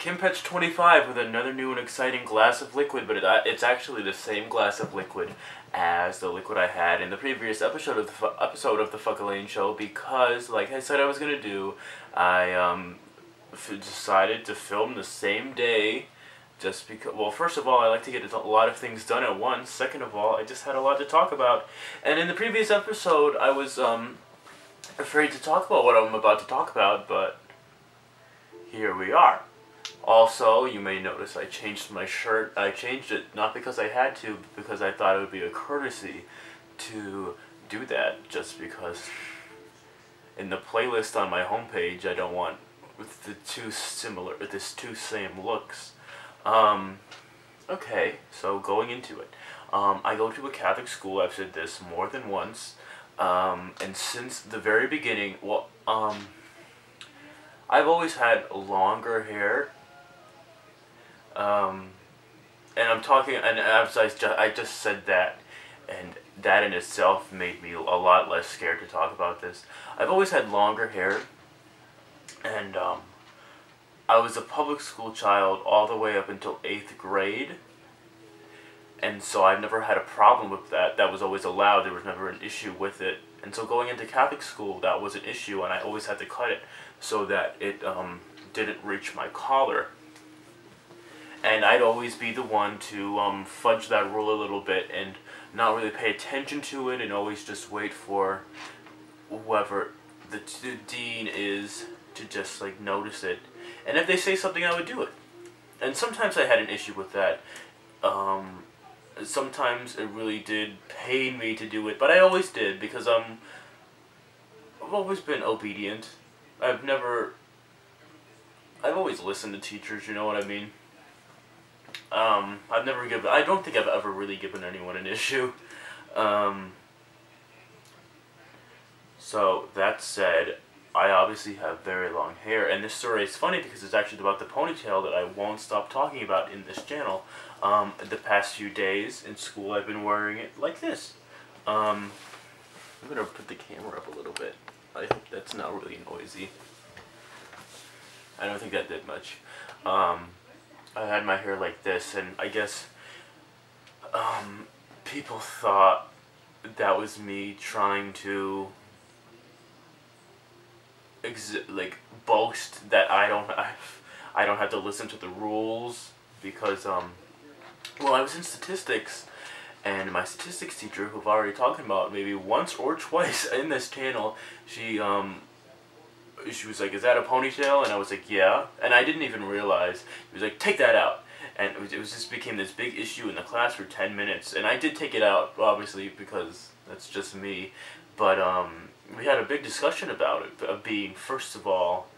Kimpetch25 with another new and exciting glass of liquid, but it's actually the same glass of liquid as the liquid I had in the previous episode of the Fuck Elaine Show, because, like I said I was gonna do, I decided to film the same day, just because. Well, first of all, I like to get a lot of things done at once. Second of all, I just had a lot to talk about, and in the previous episode, I was afraid to talk about what I'm about to talk about, but here we are. Also, you may notice I changed my shirt. I changed it not because I had to, but because I thought it would be a courtesy to do that, just because in the playlist on my homepage I don't want the two same looks. Okay, so going into it. I go to a Catholic school. I've said this more than once. And since the very beginning, well, I've always had longer hair. And I'm talking, and as I just said that, and that in itself made me a lot less scared to talk about this. I've always had longer hair, and I was a public school child all the way up until 8th grade, and so I've never had a problem with that. That was always allowed. There was never an issue with it. And so going into Catholic school, that was an issue, and I always had to cut it so that it didn't reach my collar. And I'd always be the one to fudge that rule a little bit and not really pay attention to it, and always just wait for whoever the dean is to just like notice it. And if they say something, I would do it. And sometimes I had an issue with that. Sometimes it really did pain me to do it, but I always did, because I've always been obedient. I've always listened to teachers, you know what I mean? I don't think I've ever really given anyone an issue. So, that said, I obviously have very long hair, and this story is funny because it's actually about the ponytail that I won't stop talking about in this channel. The past few days in school I've been wearing it like this. I'm gonna put the camera up a little bit. I hope that's not really noisy. I don't think that did much. I had my hair like this, and I guess people thought that was me trying to boast that I don't have to listen to the rules, because well, I was in statistics, and my statistics teacher, who I've already talked about maybe once or twice in this channel, she was like, "Is that a ponytail?" And I was like, "Yeah." And I didn't even realize. He was like, "Take that out." And it just became this big issue in the class for 10 minutes. And I did take it out, obviously, because that's just me. But we had a big discussion about it, of being, first of all,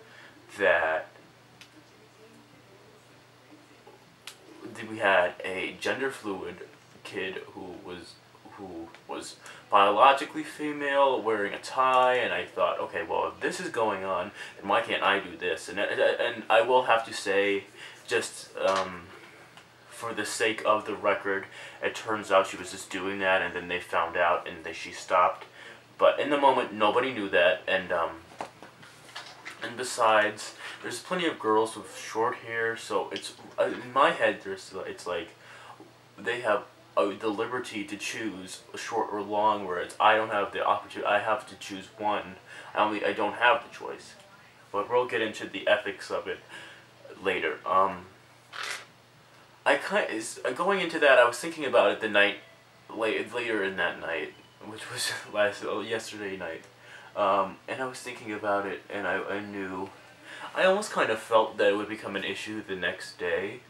that we had a gender fluid kid who was biologically female, wearing a tie, and I thought, okay, well, if this is going on, then why can't I do this? And I will have to say, just for the sake of the record, it turns out she was just doing that, and then they found out, and she stopped. But in the moment, nobody knew that, and besides, there's plenty of girls with short hair, so it's in my head. It's like they have the liberty to choose short or long, whereas I don't have the opportunity. I have to choose one. I don't have the choice. But we'll get into the ethics of it later. Going into that, I was thinking about it the night later in that night, which was yesterday night. And I was thinking about it, and I knew, I almost kind of felt that it would become an issue the next day.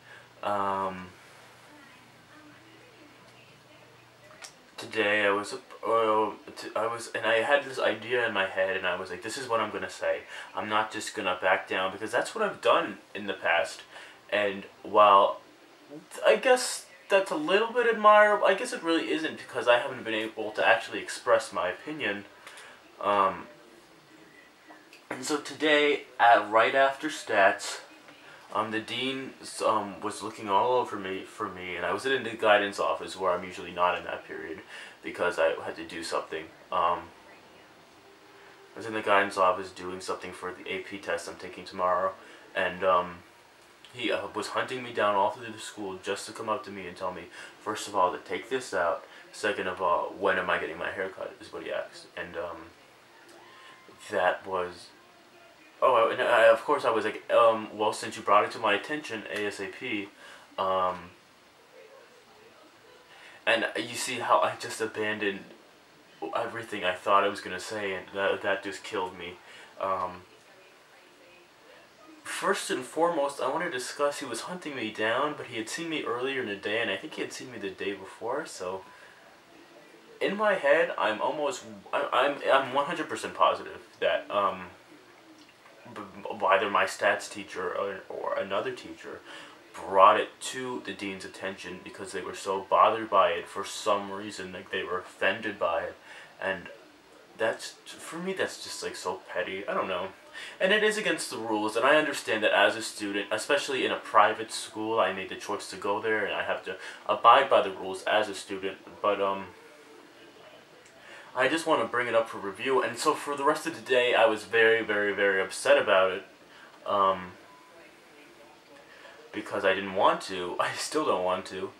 Today and I had this idea in my head, and I was like, this is what I'm gonna say. I'm not just gonna back down, because that's what I've done in the past. And while I guess that's a little bit admirable, I guess it really isn't, because I haven't been able to actually express my opinion. And so today, right after stats, the dean was looking all over me and I was in the guidance office, where I'm usually not in that period because I had to do something. I was in the guidance office doing something for the AP test I'm taking tomorrow, and He was hunting me down all through the school just to come up to me and tell me, first of all, to take this out. Second of all, when am I getting my hair cut, is what he asked. And that was... Oh, and of course I was like, well, since you brought it to my attention, ASAP, and you see how I just abandoned everything I thought I was going to say, and that just killed me. First and foremost, I want to discuss, he was hunting me down, but he had seen me earlier in the day, and I think he had seen me the day before, so... In my head, I'm 100% positive that, either my stats teacher or another teacher brought it to the dean's attention because they were so bothered by it for some reason, like they were offended by it, and that's, for me, that's just like so petty. I don't know. And it is against the rules, and I understand that as a student, especially in a private school, I made the choice to go there, and I have to abide by the rules as a student, but I just want to bring it up for review. And so for the rest of the day, I was very, very, very upset about it, because I didn't want to. I still don't want to,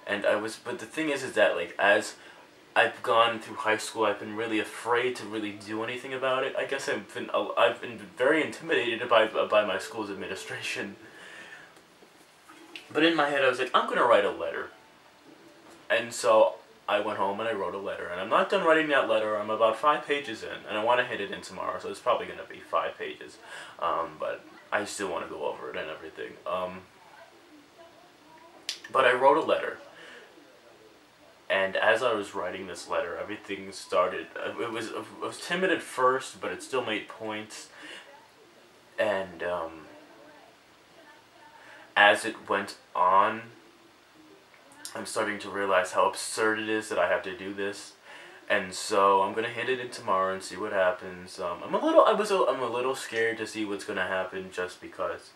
and but the thing is that, like, as I've gone through high school, I've been really afraid to really do anything about it. I guess I've been very intimidated by my school's administration. But in my head, I was like, I'm gonna write a letter, and so I went home and I wrote a letter, and I'm not done writing that letter. I'm about 5 pages in, and I want to hit it in tomorrow, so it's probably gonna be 5 pages. But I still want to go over it and everything. But I wrote a letter. And as I was writing this letter, everything started, it was timid at first, but it still made points. And as it went on, I'm starting to realize how absurd it is that I have to do this. And so I'm gonna hit it in tomorrow and see what happens. I'm a little scared to see what's gonna happen, just because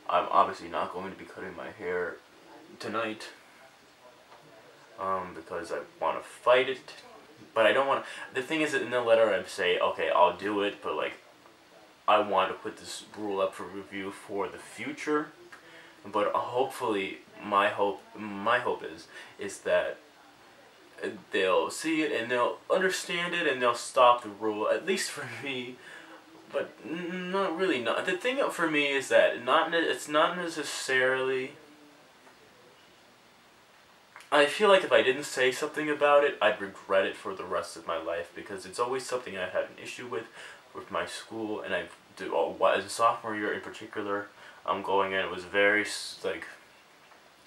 I'm obviously not going to be cutting my hair tonight. Because I want to fight it, but I don't want to. The thing is that in the letter I say, okay, I'll do it, but like, I want to put this rule up for review for the future. But hopefully, my hope is that they'll see it and they'll understand it and they'll stop the rule, at least for me. But not really. Not the thing for me is that it's not necessarily. I feel like if I didn't say something about it, I'd regret it for the rest of my life, because it's always something I had an issue with my school, and as a sophomore year in particular, I'm going in, it was very, like,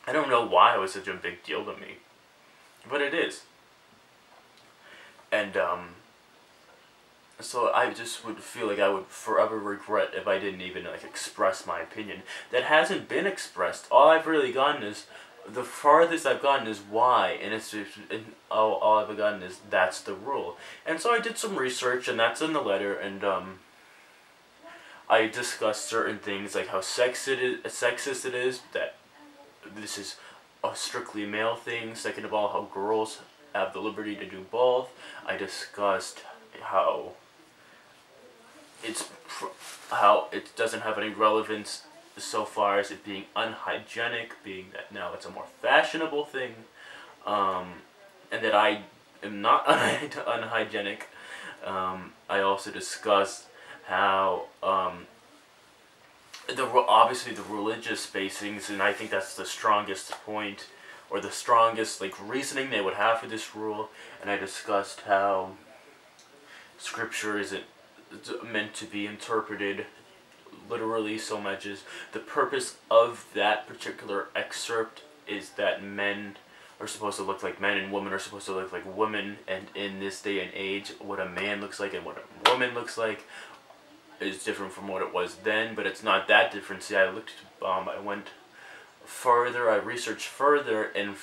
I don't know why it was such a big deal to me, but it is. And, so I just would feel like I would forever regret if I didn't even, like, express my opinion. That hasn't been expressed. All I've really gotten is, the farthest I've gotten is why, and it's just, all I've gotten is that's the rule. And so I did some research, and that's in the letter, and I discussed certain things like how sexist it is, that this is a strictly male thing. Second of all, how girls have the liberty to do both. I discussed how it doesn't have any relevance so far as it being unhygienic, being that now it's a more fashionable thing, and that I am not unhygienic. I also discussed how obviously the religious basings, and I think that's the strongest point, or the strongest reasoning they would have for this rule. And I discussed how scripture isn't meant to be interpreted literally so much as the purpose of that particular excerpt is that men are supposed to look like men and women are supposed to look like women, and in this day and age what a man looks like and what a woman looks like is different from what it was then, but it's not that different. See, I went further, I researched further, and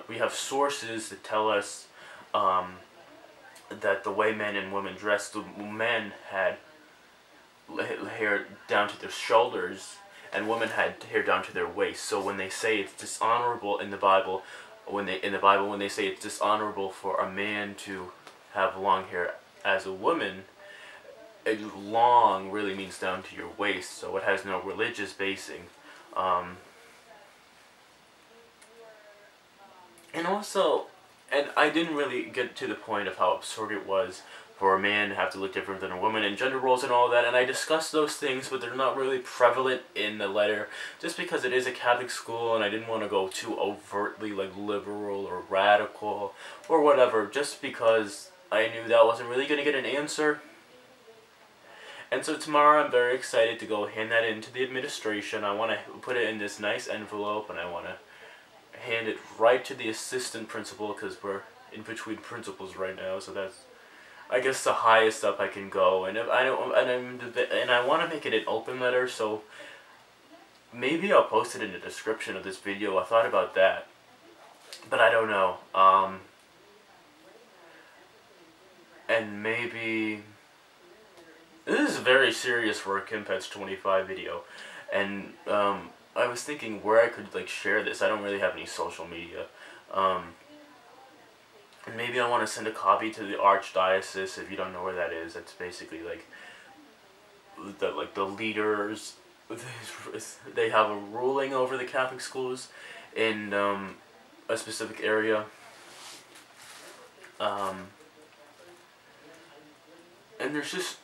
we have sources that tell us that the way men and women dressed, the men had hair down to their shoulders and women had hair down to their waist. So when they say it's dishonorable in the Bible, when they say it's dishonorable for a man to have long hair as a woman, long really means down to your waist, so it has no religious basing. And also, and I didn't really get to the point of how absurd it was for a man to have to look different than a woman and gender roles and all that, and I discussed those things, but they're not really prevalent in the letter, just because it is a Catholic school and I didn't want to go too overtly like liberal or radical or whatever, just because I knew that wasn't really going to get an answer. And so tomorrow I'm very excited to go hand that in to the administration. I want to put it in this nice envelope, and I want to hand it right to the assistant principal, because we're in between principals right now, so that's, I guess, the highest up I can go. And if I don't, and I want to make it an open letter, so maybe I'll post it in the description of this video. I thought about that, but I don't know. And maybe this is very serious for a Kimpets 25 video, and I was thinking where I could like share this. I don't really have any social media. And maybe I want to send a copy to the Archdiocese. If you don't know where that is, that's basically like the leaders. They have a ruling over the Catholic schools in a specific area. And there's just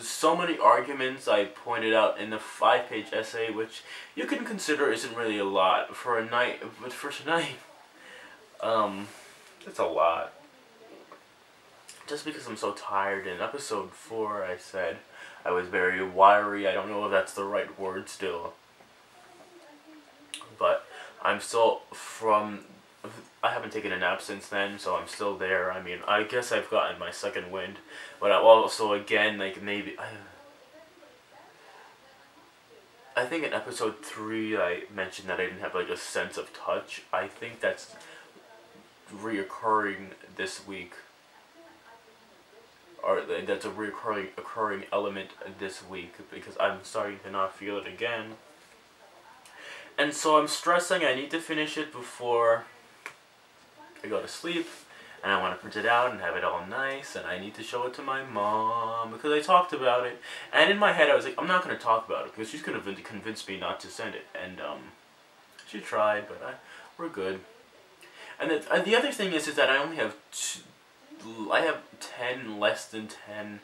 so many arguments I pointed out in the 5-page essay, which you can consider isn't really a lot for a night, but for tonight, it's a lot. Just because I'm so tired. In episode 4, I said I was very wiry. I don't know if that's the right word still, but I'm still I haven't taken a nap since then, so I'm still there. I mean, I guess I've gotten my second wind, but I also, again, like, maybe I think in episode 3 I mentioned that I didn't have like a sense of touch. I think that's reoccurring this week, or that's a occurring element this week, because I'm starting to not feel it again. And so I'm stressing. I need to finish it before I go to sleep, and I want to print it out and have it all nice, and I need to show it to my mom, because I talked about it, and in my head I was like, I'm not going to talk about it, because she's going to convince me not to send it, and she tried, but we're good. And the other thing is that I only have less than 10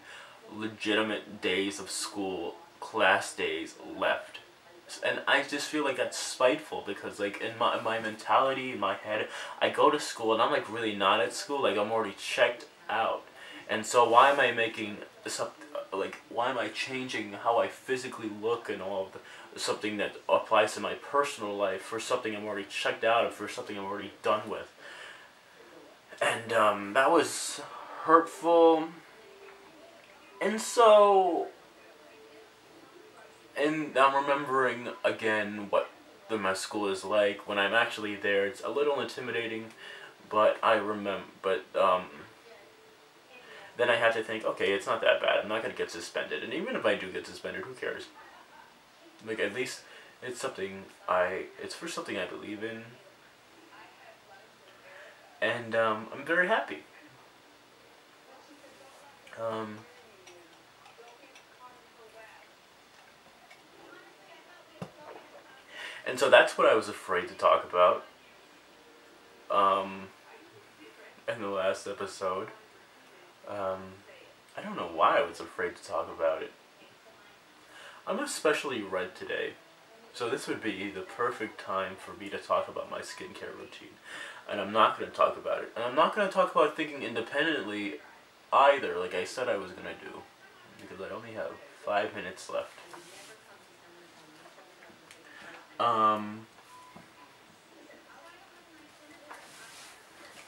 legitimate days of school, class days left. And I just feel like that's spiteful, because like in my mentality, in my head, I go to school and I'm like really not at school, like I'm already checked out. And so why am I making why am I changing how I physically look and all of something that applies to my personal life for something I'm already checked out of, for something I'm already done with? And that was hurtful. And so, and I'm remembering again what my school is like when I'm actually there. It's a little intimidating, but then I have to think, okay, it's not that bad. I'm not gonna get suspended, and even if I do get suspended, who cares? Like, at least it's for something I believe in, and I'm very happy. And so that's what I was afraid to talk about in the last episode. I don't know why I was afraid to talk about it. I'm especially red today, so this would be the perfect time for me to talk about my skincare routine. And I'm not going to talk about it. And I'm not going to talk about thinking independently either, like I said I was going to do, because I only have 5 minutes left.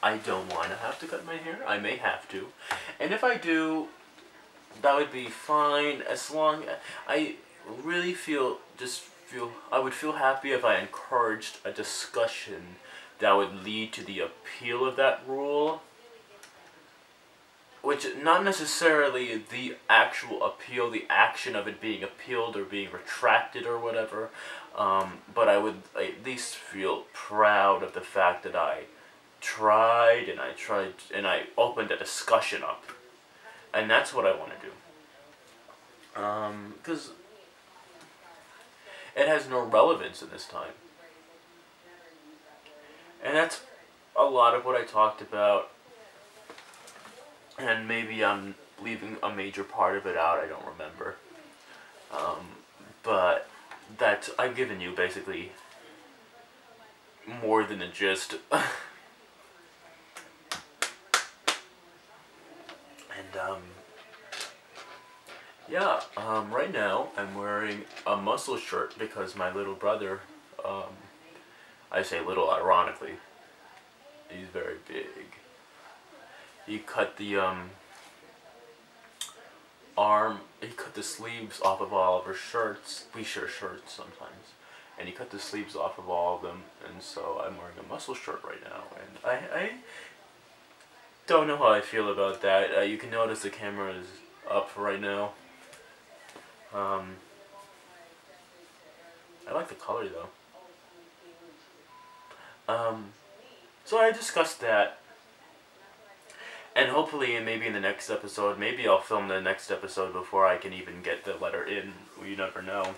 I don't want to have to cut my hair. I may have to. And if I do, that would be fine, as long as I really I would feel happy if I encouraged a discussion that would lead to the appeal of that rule. Which, not necessarily the actual appeal, the action of it being appealed or being retracted or whatever, but I would at least feel proud of the fact that I tried, and I opened a discussion up. And that's what I want to do. Because it has no relevance in this time. And that's a lot of what I talked about, and maybe I'm leaving a major part of it out, I don't remember. But I've given you basically more than a gist. And yeah, right now I'm wearing a muscle shirt because my little brother, I say little ironically, he's very big. He cut the he cut the sleeves off of all of our shirts. We share shirts sometimes. And he cut the sleeves off of all of them, and so I'm wearing a muscle shirt right now. And I don't know how I feel about that. You can notice the camera is up right now. I like the color though. So I discussed that. And hopefully, maybe in the next episode, maybe I'll film the next episode before I can even get the letter in. You never know.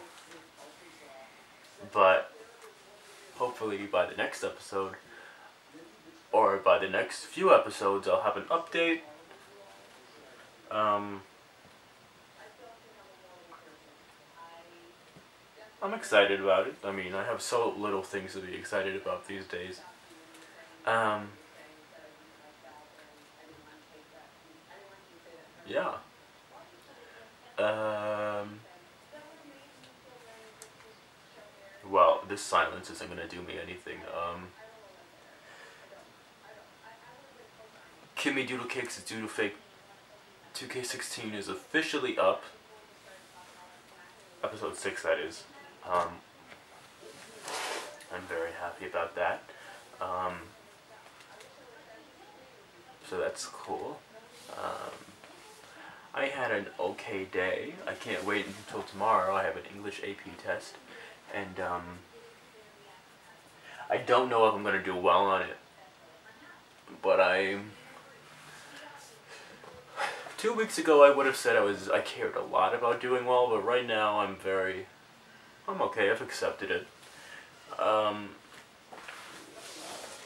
But hopefully by the next episode, or by the next few episodes, I'll have an update. I'm excited about it. I mean, I have so little things to be excited about these days. Yeah. Well, this silence isn't gonna do me anything. Kimmy Doodle Cakes Doodle Fake 2K16 is officially up. Episode 6, that is. I'm very happy about that. So that's cool. I had an okay day. I can't wait until tomorrow. I have an English AP test. And I don't know if I'm going to do well on it. But 2 weeks ago I would have said I cared a lot about doing well, but right now I'm okay. I've accepted it. I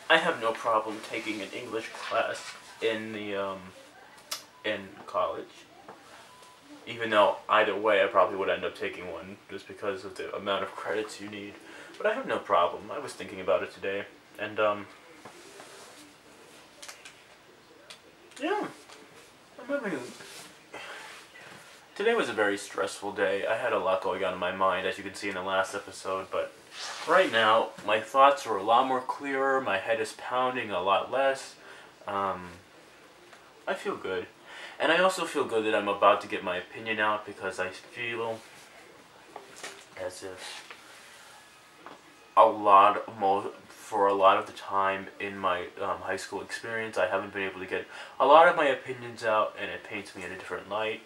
have no problem taking an English class in college. Even though either way I probably would end up taking one just because of the amount of credits you need. But I have no problem. I was thinking about it today. And yeah. Today was a very stressful day. I had a lot going on in my mind, as you can see in the last episode, but right now my thoughts are a lot more clearer, my head is pounding a lot less. I feel good. And I also feel good that I'm about to get my opinion out, because I feel as if for a lot of the time in my high school experience, I haven't been able to get a lot of my opinions out, and it paints me in a different light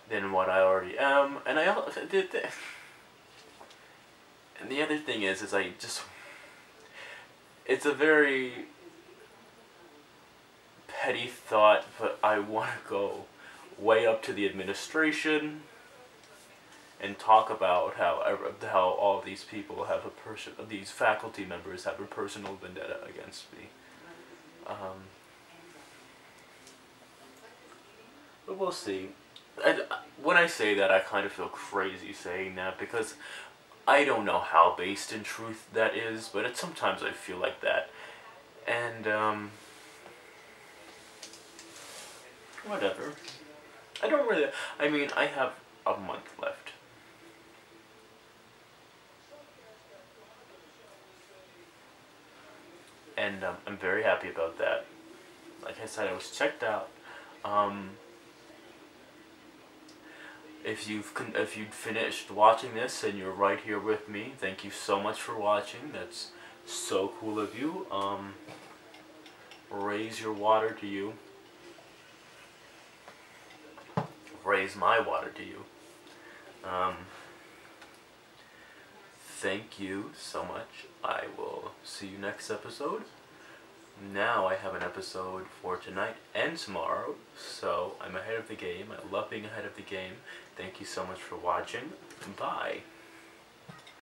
than what I already am. And and the other thing is it's a very petty thought, but I want to go way up to the administration and talk about how all these people have these faculty members have a personal vendetta against me. But we'll see. When I say that, I kind of feel crazy saying that, because I don't know how based in truth that is, but sometimes I feel like that. And whatever. I mean, I have a month left. And I'm very happy about that. Like I said, I was checked out. If you've finished watching this and you're right here with me, thank you so much for watching. That's so cool of you. Raise your water to you. Raise my water to you. Thank you so much. I will see you next episode. Now I have an episode for tonight and tomorrow, so I'm ahead of the game. I love being ahead of the game. Thank you so much for watching. Bye.